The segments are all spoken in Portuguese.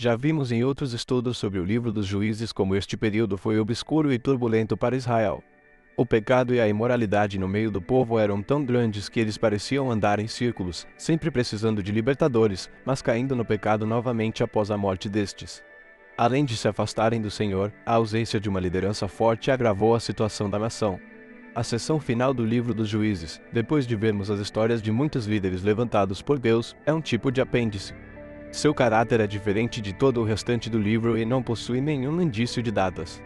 Já vimos em outros estudos sobre o livro dos Juízes como este período foi obscuro e turbulento para Israel. O pecado e a imoralidade no meio do povo eram tão grandes que eles pareciam andar em círculos, sempre precisando de libertadores, mas caindo no pecado novamente após a morte destes. Além de se afastarem do Senhor, a ausência de uma liderança forte agravou a situação da nação. A seção final do livro dos Juízes, depois de vermos as histórias de muitos líderes levantados por Deus, é um tipo de apêndice. Seu caráter é diferente de todo o restante do livro e não possui nenhum indício de datas.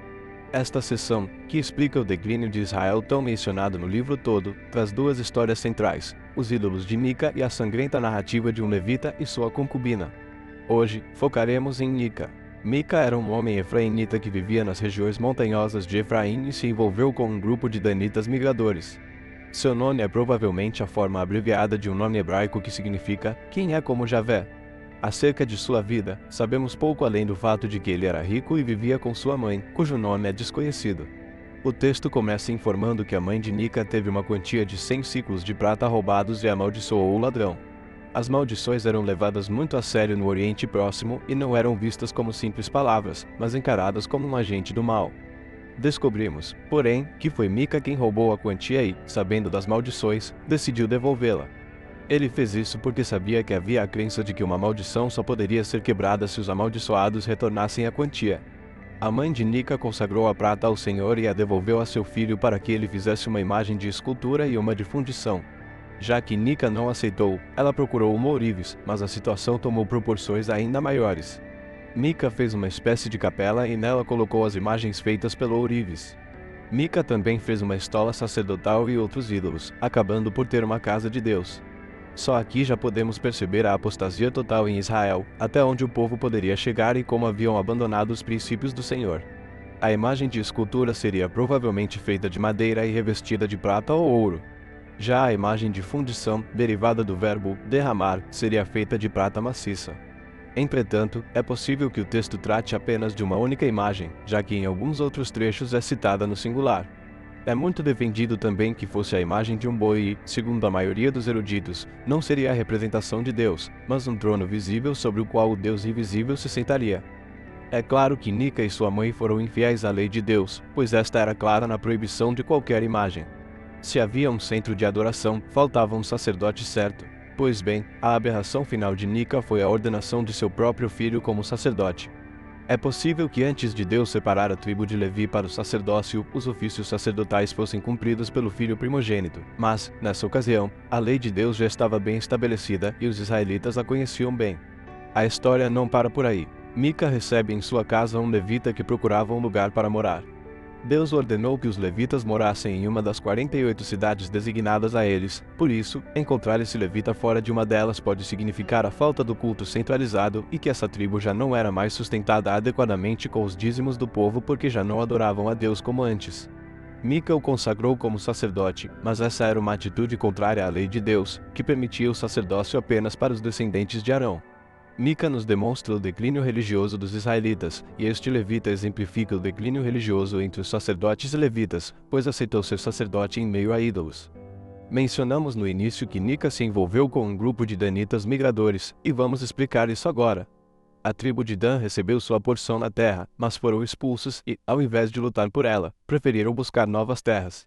Esta seção, que explica o declínio de Israel tão mencionado no livro todo, traz duas histórias centrais, os ídolos de Mica e a sangrenta narrativa de um levita e sua concubina. Hoje, focaremos em Mica. Mica era um homem efraimita que vivia nas regiões montanhosas de Efraim e se envolveu com um grupo de danitas migradores. Seu nome é provavelmente a forma abreviada de um nome hebraico que significa "quem é como Javé". Acerca de sua vida, sabemos pouco além do fato de que ele era rico e vivia com sua mãe, cujo nome é desconhecido. O texto começa informando que a mãe de Mica teve uma quantia de 100 ciclos de prata roubados e amaldiçoou o ladrão. As maldições eram levadas muito a sério no Oriente Próximo e não eram vistas como simples palavras, mas encaradas como um agente do mal. Descobrimos, porém, que foi Mica quem roubou a quantia e, sabendo das maldições, decidiu devolvê-la. Ele fez isso porque sabia que havia a crença de que uma maldição só poderia ser quebrada se os amaldiçoados retornassem a quantia. A mãe de Mica consagrou a prata ao Senhor e a devolveu a seu filho para que ele fizesse uma imagem de escultura e uma de fundição. Já que Mica não aceitou, ela procurou uma ourives, mas a situação tomou proporções ainda maiores. Mica fez uma espécie de capela e nela colocou as imagens feitas pelo ourives. Mica também fez uma estola sacerdotal e outros ídolos, acabando por ter uma casa de Deus. Só aqui já podemos perceber a apostasia total em Israel, até onde o povo poderia chegar e como haviam abandonado os princípios do Senhor. A imagem de escultura seria provavelmente feita de madeira e revestida de prata ou ouro. Já a imagem de fundição, derivada do verbo derramar, seria feita de prata maciça. Entretanto, é possível que o texto trate apenas de uma única imagem, já que em alguns outros trechos é citada no singular. É muito defendido também que fosse a imagem de um boi e, segundo a maioria dos eruditos, não seria a representação de Deus, mas um trono visível sobre o qual o Deus invisível se sentaria. É claro que Mica e sua mãe foram infiéis à lei de Deus, pois esta era clara na proibição de qualquer imagem. Se havia um centro de adoração, faltava um sacerdote certo. Pois bem, a aberração final de Mica foi a ordenação de seu próprio filho como sacerdote. É possível que antes de Deus separar a tribo de Levi para o sacerdócio, os ofícios sacerdotais fossem cumpridos pelo filho primogênito, mas, nessa ocasião, a lei de Deus já estava bem estabelecida e os israelitas a conheciam bem. A história não para por aí. Mica recebe em sua casa um levita que procurava um lugar para morar. Deus ordenou que os levitas morassem em uma das 48 cidades designadas a eles, por isso, encontrar esse levita fora de uma delas pode significar a falta do culto centralizado e que essa tribo já não era mais sustentada adequadamente com os dízimos do povo porque já não adoravam a Deus como antes. Mica o consagrou como sacerdote, mas essa era uma atitude contrária à lei de Deus, que permitia o sacerdócio apenas para os descendentes de Arão. Mica nos demonstra o declínio religioso dos israelitas, e este levita exemplifica o declínio religioso entre os sacerdotes e levitas, pois aceitou ser sacerdote em meio a ídolos. Mencionamos no início que Mica se envolveu com um grupo de danitas migradores, e vamos explicar isso agora. A tribo de Dan recebeu sua porção na terra, mas foram expulsos e, ao invés de lutar por ela, preferiram buscar novas terras.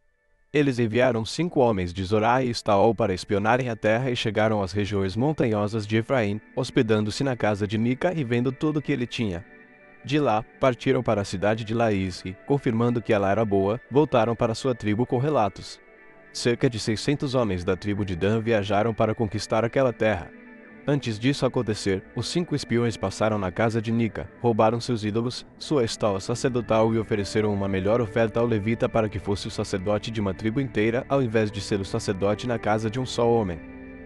Eles enviaram 5 homens de Zorá e Estaol para espionarem a terra e chegaram às regiões montanhosas de Efraim, hospedando-se na casa de Mica e vendo tudo o que ele tinha. De lá, partiram para a cidade de Laís e, confirmando que ela era boa, voltaram para sua tribo com relatos. Cerca de 600 homens da tribo de Dan viajaram para conquistar aquela terra. Antes disso acontecer, os 5 espiões passaram na casa de Mica, roubaram seus ídolos, sua estola sacerdotal e ofereceram uma melhor oferta ao levita para que fosse o sacerdote de uma tribo inteira ao invés de ser o sacerdote na casa de um só homem.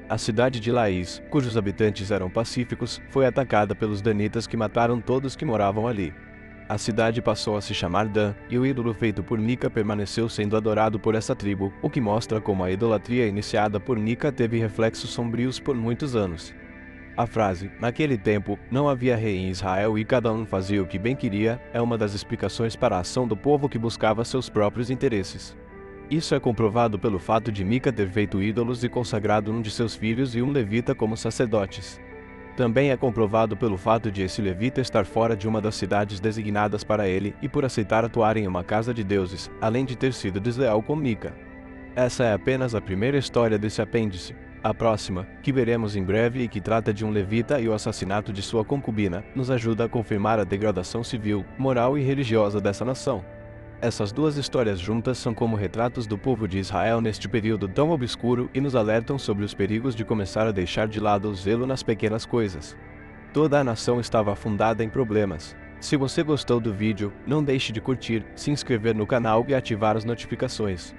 A cidade de Laís, cujos habitantes eram pacíficos, foi atacada pelos danitas que mataram todos que moravam ali. A cidade passou a se chamar Dan, e o ídolo feito por Mica permaneceu sendo adorado por essa tribo, o que mostra como a idolatria iniciada por Mica teve reflexos sombrios por muitos anos. A frase, naquele tempo, não havia rei em Israel e cada um fazia o que bem queria, é uma das explicações para a ação do povo que buscava seus próprios interesses. Isso é comprovado pelo fato de Mica ter feito ídolos e consagrado um de seus filhos e um levita como sacerdotes. Também é comprovado pelo fato de esse levita estar fora de uma das cidades designadas para ele e por aceitar atuar em uma casa de deuses, além de ter sido desleal com Mica. Essa é apenas a primeira história desse apêndice. A próxima, que veremos em breve e que trata de um levita e o assassinato de sua concubina, nos ajuda a confirmar a degradação civil, moral e religiosa dessa nação. Essas duas histórias juntas são como retratos do povo de Israel neste período tão obscuro e nos alertam sobre os perigos de começar a deixar de lado o zelo nas pequenas coisas. Toda a nação estava afundada em problemas. Se você gostou do vídeo, não deixe de curtir, se inscrever no canal e ativar as notificações.